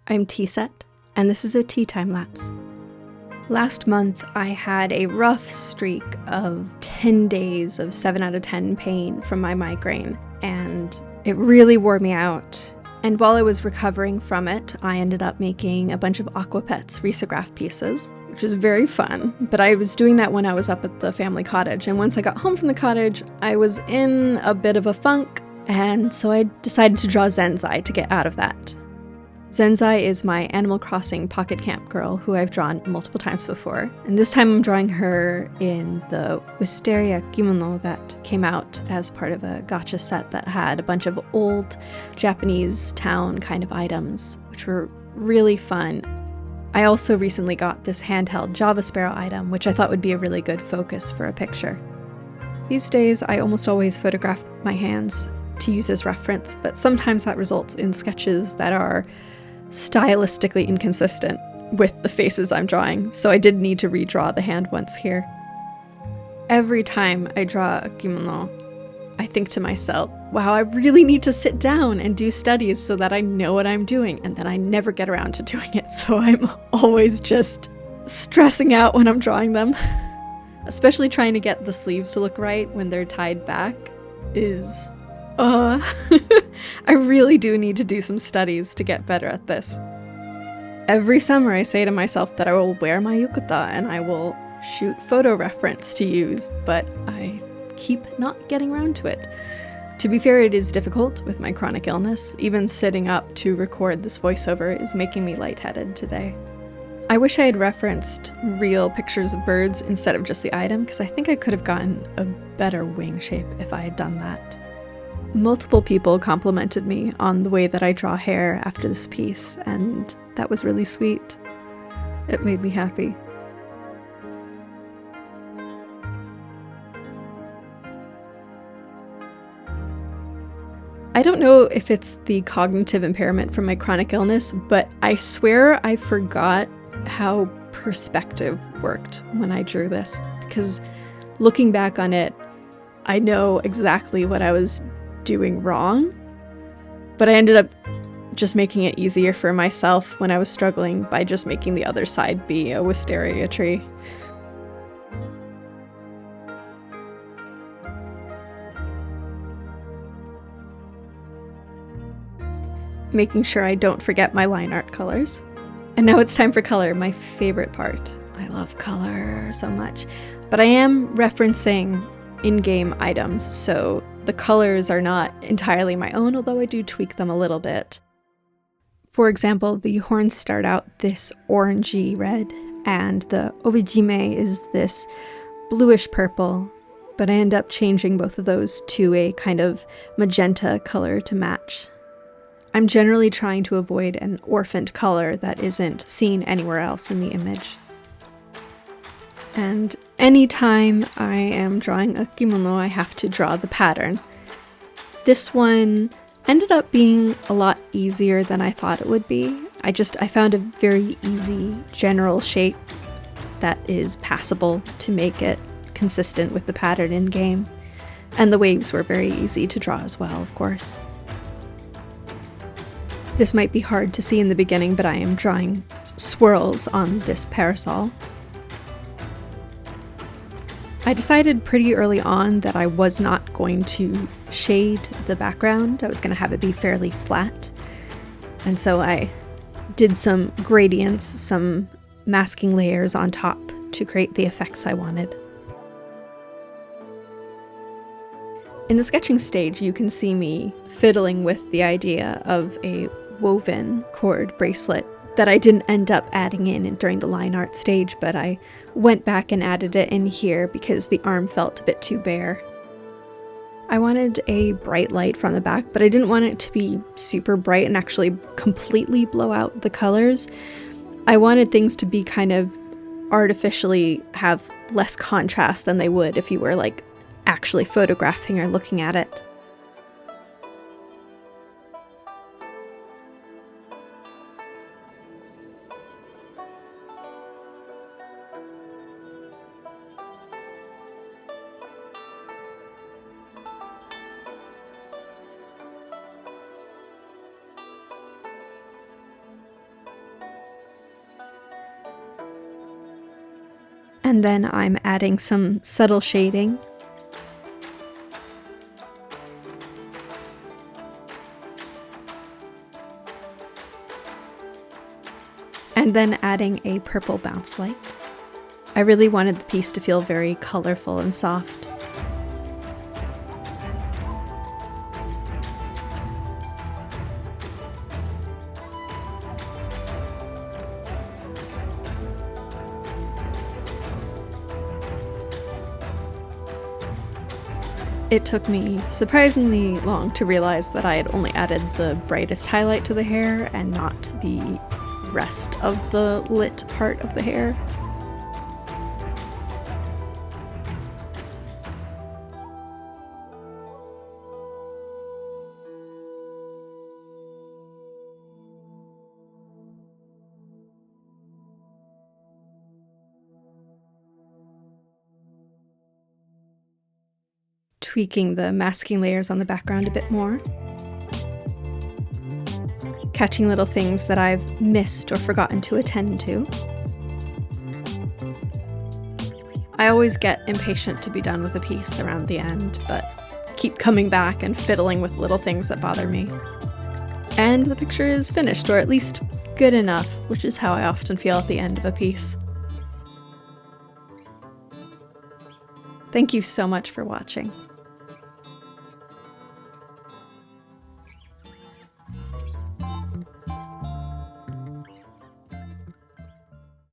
I'm T-Set, and this is a tea time lapse. Last month, I had a rough streak of 10 days of 7 out of 10 pain from my migraine, and it really wore me out. And while I was recovering from it, I ended up making a bunch of Aquapets risograph pieces, which was very fun, but I was doing that when I was up at the family cottage, and once I got home from the cottage, I was in a bit of a funk, and so I decided to draw Zenzai to get out of that. Zenzai is my Animal Crossing Pocket Camp girl who I've drawn multiple times before, and this time I'm drawing her in the Wisteria kimono that came out as part of a gacha set that had a bunch of old Japanese town kind of items, which were really fun. I also recently got this handheld Java Sparrow item, which I thought would be a really good focus for a picture. These days, I almost always photograph my hands to use as reference, but sometimes that results in sketches that are stylistically inconsistent with the faces I'm drawing, so I did need to redraw the hand once here. Every time I draw a kimono, I think to myself, wow, I really need to sit down and do studies so that I know what I'm doing, and then I never get around to doing it, so I'm always just stressing out when I'm drawing them. Especially trying to get the sleeves to look right when they're tied back is I really do need to do some studies to get better at this. Every summer I say to myself that I will wear my yukata and I will shoot photo reference to use, but I keep not getting around to it. To be fair, it is difficult with my chronic illness. Even sitting up to record this voiceover is making me lightheaded today. I wish I had referenced real pictures of birds instead of just the item, because I think I could have gotten a better wing shape if I had done that. Multiple people complimented me on the way that I draw hair after this piece, and that was really sweet. It made me happy. I don't know if it's the cognitive impairment from my chronic illness, but I swear I forgot how perspective worked when I drew this, because looking back on it, I know exactly what I was doing wrong, but I ended up just making it easier for myself when I was struggling by just making the other side be a wisteria tree. Making sure I don't forget my line art colors. And now it's time for color, my favorite part. I love color so much, but I am referencing in-game items, so the colors are not entirely my own, although I do tweak them a little bit. For example, the horns start out this orangey red, and the obijime is this bluish purple, but I end up changing both of those to a kind of magenta color to match. I'm generally trying to avoid an orphaned color that isn't seen anywhere else in the image. And anytime I am drawing a kimono, I have to draw the pattern. This one ended up being a lot easier than I thought it would be. I found a very easy general shape that is passable to make it consistent with the pattern in game. And the waves were very easy to draw as well, of course. This might be hard to see in the beginning, but I am drawing swirls on this parasol. I decided pretty early on that I was not going to shade the background. I was going to have it be fairly flat. And so I did some gradients, some masking layers on top to create the effects I wanted. In the sketching stage, you can see me fiddling with the idea of a woven cord bracelet that I didn't end up adding in during the line art stage, but I went back and added it in here because the arm felt a bit too bare. I wanted a bright light from the back, but I didn't want it to be super bright and actually completely blow out the colors. I wanted things to be kind of artificially have less contrast than they would if you were like actually photographing or looking at it. And then I'm adding some subtle shading. And then adding a purple bounce light. I really wanted the piece to feel very colorful and soft. It took me surprisingly long to realize that I had only added the brightest highlight to the hair and not the rest of the lit part of the hair. Tweaking the masking layers on the background a bit more. Catching little things that I've missed or forgotten to attend to. I always get impatient to be done with a piece around the end, but keep coming back and fiddling with little things that bother me. And the picture is finished, or at least good enough, which is how I often feel at the end of a piece. Thank you so much for watching.